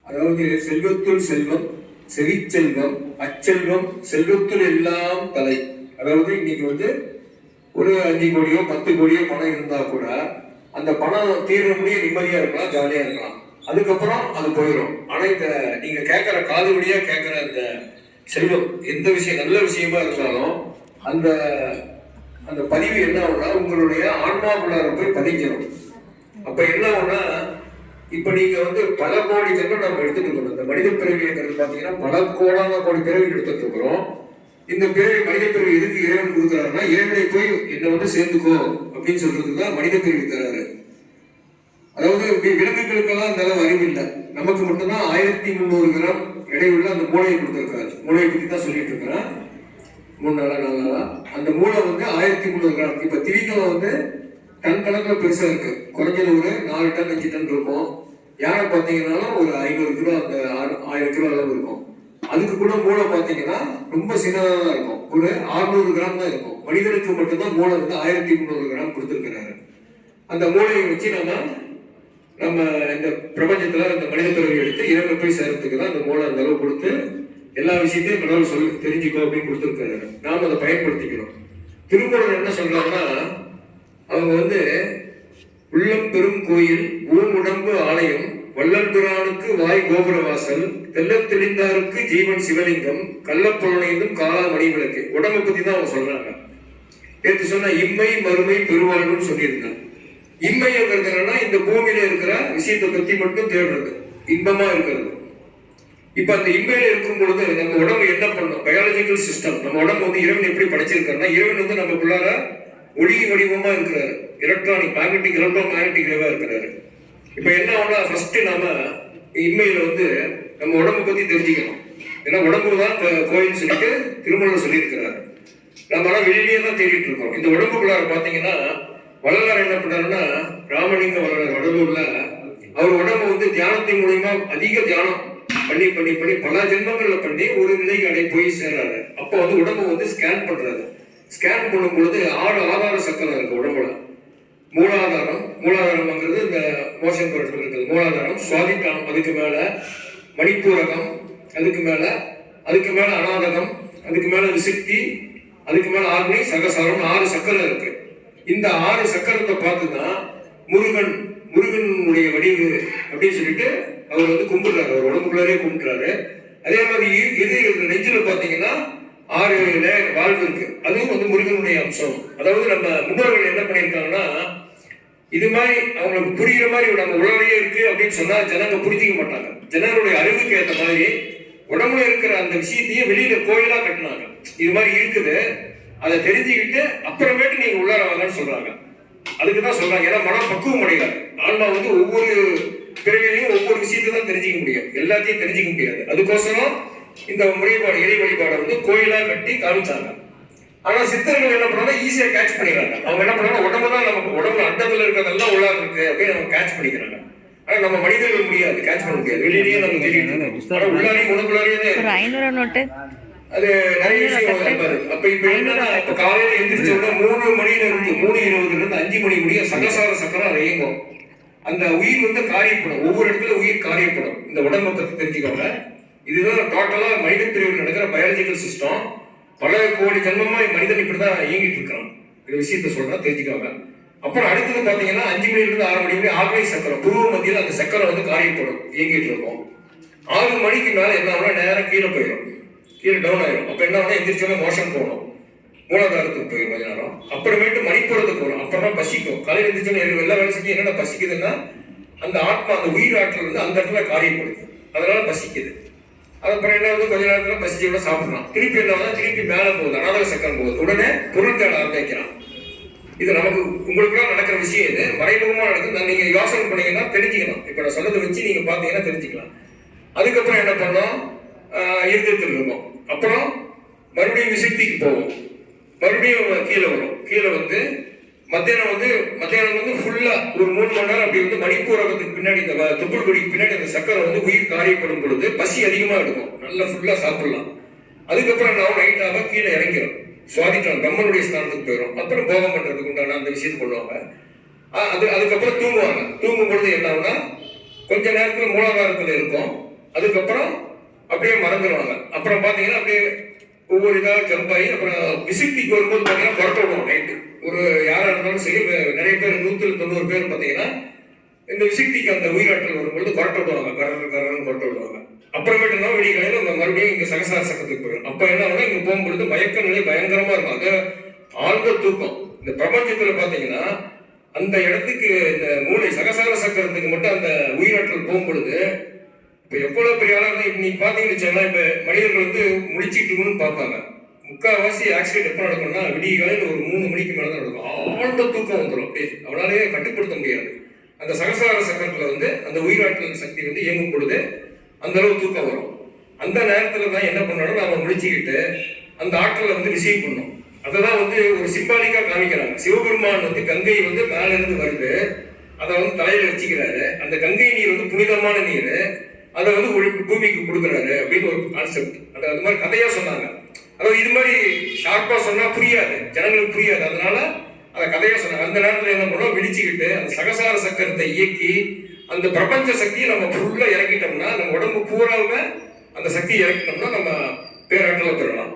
அதாவது செல்வத்துள் செல்வம், செவிச்செல்வம், அச்செல்வம், செல்வத்துள் எல்லாம் தலை. அதாவது இன்னைக்கு ஒரு 5 கோடியோ 10 கோடியோ பணம் இருந்தா கூட அந்த பணம் தீர்ற முடிய நிம்மதியா இருக்கலாம், ஜாலியா இருக்கலாம். அதுக்கப்புறம் அது போயிடும். ஆனா இந்த நீங்க கேட்கிற காது வழியா கேட்கிற இந்த செல்வம் எந்த விஷயம் நல்ல விஷயமா இருந்தாலும் அந்த அந்த பதிவு என்ன ஆகும்னா உங்களுடைய ஆன்மாக்குள்ளார போய் பதிஞ்சிடும். அப்ப என்ன ஆகும்னா இப்ப நீங்க பல கோடி ஜென்மம் நம்ம எடுத்துட்டு இருக்கோம். இந்த மனித பிறவிங்கிறது பாத்தீங்கன்னா பல கோடான கோடி பிறவி எடுத்துட்டு இருக்கிறோம். இந்த பிறவி மனித பிறவி எதுக்கு இறைவன் கொடுக்குறாருன்னா இறைவனை போய் என்ன சேர்ந்துக்கோ அப்படின்னு சொல்றதுதான் மனித பிறவி தராரு. அதாவது விலங்குகளுக்கெல்லாம் அந்த அளவு அறிவில்லை, நமக்கு மட்டும்தான் 1300 கிராம் எடையுள்ள அந்த மூளையை கொடுத்துருக்காரு. மூளையை பற்றி தான் சொல்லிட்டு இருக்கிறேன். 3 நாளா 4 நாளா அந்த மூளை 1300 கிராம். இப்ப திரிக்கம் டன் கணக்கில் பெருசா இருக்கு. குறைஞ்சது ஒரு 4 டன் 5 டன் இருக்கும். யானை பார்த்தீங்கன்னா ஒரு 500 கிலோ அந்த 1000 கிலோ அளவு இருக்கும். அதுக்கு கூட மூளை பார்த்தீங்கன்னா ரொம்ப சின்னதாக தான் இருக்கும். ஒரு 600 கிராம் தான் இருக்கும். மனிதனுக்கு மட்டும்தான் மூளை 1300 கிராம் கொடுத்துருக்கிறாரு. அந்த மூளையை வச்சு நம்ம இந்த பிரபஞ்சத்துல இந்த மனித பிறவி எடுத்து இறைவனை போய் சேர்றதுக்கு தான் அந்த மூளை அந்த அளவு கொடுத்து எல்லா விஷயத்தையும் கடவுள் தெரிஞ்சுக்கோ அப்படின்னு கொடுத்துருக்காரு. நாம அதை பயன்படுத்திக்கிறோம். திருமூலர் என்ன சொல்றாங்கன்னா அவங்க உள்ளம் பெரும் கோயில், உடம்பு ஆலயம், வள்ளல் பிரானுக்கு வாய் கோபுர வாசல், தெல்ல தெளிந்தாருக்கு ஜீவன் சிவலிங்கம், கள்ளப்புலனைந்தும் காலா மணி விளக்கு. உடம்பை பத்தி தான் அவங்க சொல்றாங்க. நேற்று சொன்ன இம்மை மறுமை பெருவாழ்வுன்னு சொல்லியிருந்தாங்க. இம்மைங்கிறது என்னன்னா இந்த பூமியில இருக்கிற விஷயத்தை பத்தி மட்டும் தேடுறது, இன்பமா இருக்கிறது. இப்ப அந்த இம்மையில இருக்கும் பொழுது நம்ம உடம்பு என்ன பண்ணும்? Biological system. நம்ம உடம்பு இறைவன் எப்படி படைச்சிருக்காருன்னா இறைவன் நமக்குள்ளார ஒளி வடிவமா இருக்கிறாரு. எலக்ட்ரானிக் மேக்னெட்டிக் எலக்ட்ரோ மேக்னெட்டிக் வேவா இருக்கிறாரு. இப்ப என்ன ஆகுனா ஃபர்ஸ்ட் நாம இம்மையில நம்ம உடம்பை பத்தி தெரிஞ்சுக்கணும். ஏன்னா உடம்பு தான் கோயில்னு சொல்லிட்டு திருமணம் சொல்லியிருக்கிறாரு. நம்ம ஆனா வெளியிலேயே தான் தேடிட்டு இருக்கோம். இந்த உடம்புக்குள்ளார பாத்தீங்கன்னா வள்ளலார் என்ன பண்ணாருன்னா ராமலிங்க வள்ளலார் வடலூர்ல அவர் உடம்பு தியானத்தின் மூலியமா அதிக தியானம் பண்ணி பண்ணி பண்ணி பல ஜென்மங்கள்ல பண்ணி ஒரு நிலைக்கு அடை போய் சேர்றாரு. அப்போ உடம்பு ஸ்கேன் பண்றாரு. ஸ்கேன் பண்ணும் பொழுது 6 ஆதார சக்கரம் இருக்கு உடம்புல. மூலாதாரம்ங்கிறது இந்த மோஷன் படத்துல இருக்குது. மூலாதாரம், சுவாதிக்கானம், அதுக்கு மேல மணிப்பூரகம், அதுக்கு மேல அநாதகம், அதுக்கு மேல விசுக்தி, அதுக்கு மேல ஆக்னி, சகசாரம், 6 சக்கரம் இருக்கு. இந்த 6 சக்கரத்தை பார்த்துதான் முருகனுடைய வடிவு அப்படின்னு சொல்லிட்டு அவர் கும்பிடுறாரு. அவர் உடம்புக்குள்ளாரே கும்பிடுறாரு. அதே மாதிரி இது நெஞ்சில பாத்தீங்கன்னா 6 லேயர் வாழ்வு இருக்கு. அதுவும் முருகனுடைய அம்சம். அதாவது நம்ம முன்னோர்கள் என்ன பண்ணியிருக்காங்கன்னா இது மாதிரி அவங்களுக்கு புரியுற மாதிரி நம்ம உடலையே இருக்கு அப்படின்னு சொன்னா ஜனங்க புரிஞ்சிக்க மாட்டாங்க. ஜனங்களுடைய அறிவுக்கு ஏற்ற மாதிரி உடம்புல இருக்கிற அந்த விஷயத்தையே வெளியில கோயிலா கட்டினாங்க. இது மாதிரி இருக்குது, அதை தெரிஞ்சுக்கிட்டு அப்புறமேட்டு நீங்க உள்ளார வாங்கன்னு சொல்றாங்க. அதுக்குதான் சொல்றாங்க. ஏன்னா மனம் பக்குவம் அடையாது. ஆன்மா ஒவ்வொரு பிறவிலையும் ஒவ்வொரு விஷயத்தை தான் தெரிஞ்சுக்க முடியும், எல்லாத்தையும் தெரிஞ்சுக்க முடியாது. அதுக்கோசரம் இந்த முறைப்பாடு இறை வழிபாடை கோயிலா கட்டி காமிச்சாங்க. ஆனா சித்தர்கள் என்ன பண்ணாங்க, ஈஸியா கேட்ச் பண்ணிடுறாங்க. அவங்க என்ன பண்ணாங்க, உடம்பு தான் நமக்கு உடம்புல அண்டத்துல இருக்கிறதெல்லாம் உள்ளார இருக்கு அப்படின்னு அவங்க கேட்ச் பண்ணிக்கிறாங்க. ஆனா நம்ம மனிதர்கள் முடியாது, கேட்ச் பண்ண முடியாது. வெளியிலேயே நம்ம தெரியும், உள்ளாரையும் உடம்புலாரையே அது நிறைய விஷயம் இருப்பாரு. அப்ப இப்ப என்னன்னா இப்ப காலையில எந்திரிச்ச உடனே 3 மணியில இருந்து 3:20 இருந்து 5 மணி முடிய சகசார சக்கரம் இயங்கும். அந்த உயிர் காரியப்படும். ஒவ்வொரு இடத்துல உயிர் காரியப்படும். இந்த உடம்பை பத்தி தெரிஞ்சுக்கோங்க. இதுதான் டோட்டலா மனித பிரிவில் நடக்கிற பயாலஜிக்கல் சிஸ்டம். பல கோடி ஜென்மமா மனிதன் இப்படிதான் இயங்கிட்டு இருக்கிறான். இந்த விஷயத்த சொல்றா தெரிஞ்சுக்கோங்க. அப்புறம் அடுத்தது பாத்தீங்கன்னா 5 மணில இருந்து 6 மணி வரை ஆக்னை சக்கரம், புருவ மத்தியில் அந்த சக்கரம் காரியப்படும், இயங்கிட்டு இருக்கும். 6 மணிக்கு மேல என்ன ஆகும்னா நேரம் கீழே போயிடும், கீழே டவுன் ஆயிடும். அப்ப என்ன ஆகுனா எந்திரிச்சோன்னா மோஷன் போகணும், மூலாதாரத்துக்கு போயிடும் கொஞ்ச நேரம். அப்புறமேட்டு மணிப்புறத்துக்கு போகணும். அப்புறமா பசிக்கும். காலையில் எந்திரிச்சோன்னா எல்லா வேலை செஞ்சு என்னென்ன பசிக்குதுன்னா அந்த ஆத்மா அந்த உயிர் ஆற்றல் அந்த இடத்துல காரியப்படுது, அதனால பசிக்குது. அதுக்கப்புறம் என்ன கொஞ்ச நேரத்துல பசிச்சோட சாப்பிடலாம். திருப்பி என்ன திருப்பி மேல போகுது, அநாதக சக்கரம் போகுது. உடனே பொருள் தேட ஆரம்பிக்கிறான். இது நமக்கு உங்களுக்குலாம் நடக்கிற விஷயம். இது மறைமுகமா நடக்குது. நீங்க யோசனை பண்ணீங்கன்னா தெரிஞ்சுக்கலாம். இப்ப நான் சொன்னதை வச்சு நீங்க பாத்தீங்கன்னா தெரிஞ்சுக்கலாம். அதுக்கப்புறம் என்ன பண்ணோம், இருதயத்தில் இருக்கும். அப்புறம் மறுபடியும் விசுக்திக்கு போகும், மறுபடியும் கீழே வரும். கீழே மத்தியானம் ஃபுல்லா ஒரு 3 மணி நேரம் அப்படி மணிப்பூரகத்துக்கு பின்னாடி இந்த துப்புள் கொடிக்கு பின்னாடி அந்த சக்கரம் உயிர் காரியப்படும் பொழுது பசி அதிகமா எடுக்கும், நல்லா ஃபுல்லா சாப்பிடலாம். அதுக்கப்புறம் நான் நைட்டாக கீழே இறங்கிடும், சுவாதிக்கலாம், பிரம்மனுடைய ஸ்தானத்துக்கு போயிடும். அப்புறம் போகம் பண்றதுக்கு உண்டான அந்த விஷயத்தை பண்ணுவாங்க. அதுக்கப்புறம் தூங்குவாங்க. தூங்கும் பொழுது என்ன ஆகுனா கொஞ்ச நேரத்துல மூலாதாரத்துல இருக்கும், அதுக்கப்புறம் அப்படியே மறந்துடுவாங்க. அப்புறம் பாத்தீங்கன்னா அப்படியே ஒவ்வொரு இதாக ஜம்ப் ஆகி அப்புறம் விசுக்திக்கு வரும்போது பாத்தீங்கன்னா புறக்க விடுவோம் நைட்டு. ஒரு யாரா இருந்தாலும் சரி, நிறைய பேர் 190 பேர் பாத்தீங்கன்னா இந்த விசுக்திக்கு அந்த உயிராற்றல் வரும்பொழுது புறக்க விடுவாங்க, கரன்னு புறக்க விடுவாங்க. அப்புறமேட்டு தான் விடிய காலையில மறுபடியும் இங்க சகசார சக்கரத்துக்கு போயிடும். அப்ப என்ன ஆகுனா இங்க போகும்பொழுது மயக்க நிலை பயங்கரமா இருக்கும். அது ஆழ்ந்த தூக்கம். இந்த பிரபஞ்சத்துல பாத்தீங்கன்னா அந்த இடத்துக்கு இந்த மூளை சகசார சக்கரத்துக்கு மட்டும் அந்த உயிராற்றல் போகும்பொழுது இப்ப எவ்வளவு பெரிய ஆளா இன்னைக்கு பாத்தீங்கன்னு இப்ப மனிதர்கள் வந்து முழிச்சிட்டு பார்ப்பாங்க. முக்கால்வாசி ஆக்சிடென்ட் எப்ப நடக்கும்னா விடிய காலையில் ஒரு 3 மணிக்கு மேலதான் நடக்கும். ஆழ்ந்த தூக்கம் வந்துடும். அவனாலேயே கட்டுப்படுத்த முடியாது. அந்த சகசார சக்கரத்துல வந்து அந்த உயிராற்றல் சக்தி வந்து இயங்கும் பொழுது அந்த அளவு தூக்கம் வரும். அந்த நேரத்துல தான் என்ன பண்ணணும், நாம முடிச்சுக்கிட்டு அந்த ஆற்றலை வந்து ரிசீவ் பண்ணும். அததான் வந்து ஒரு சிம்பாலிக்கா காமிக்கிறாங்க. சிவபெருமான் வந்து கங்கை வந்து மேல இருந்து வருது, அதை வந்து தலையில வச்சுக்கிறாரு. அந்த கங்கை நீர் வந்து புனிதமான நீர், அதை வந்து பூமிக்கு கொடுக்குறாரு அப்படின்னு ஒரு கான்செப்ட். அது மாதிரி கதையா சொன்னாங்க. அதாவது இது மாதிரி ஷார்ப்பா சொன்னா புரியாது, ஜனங்களுக்கு புரியாது. அதனால அதை கதையா சொன்னாங்க. அந்த நேரத்துல என்ன பண்ணோம், விழிச்சுக்கிட்டு அந்த சகசார சக்கரத்தை இயக்கி அந்த பிரபஞ்ச சக்தியை நம்ம ஃபுல்லா இறக்கிட்டோம்னா, நம்ம உடம்பு பூராவுமே அந்த சக்தியை இறக்கிட்டோம்னா நம்ம பேராற்றலை பெறலாம்.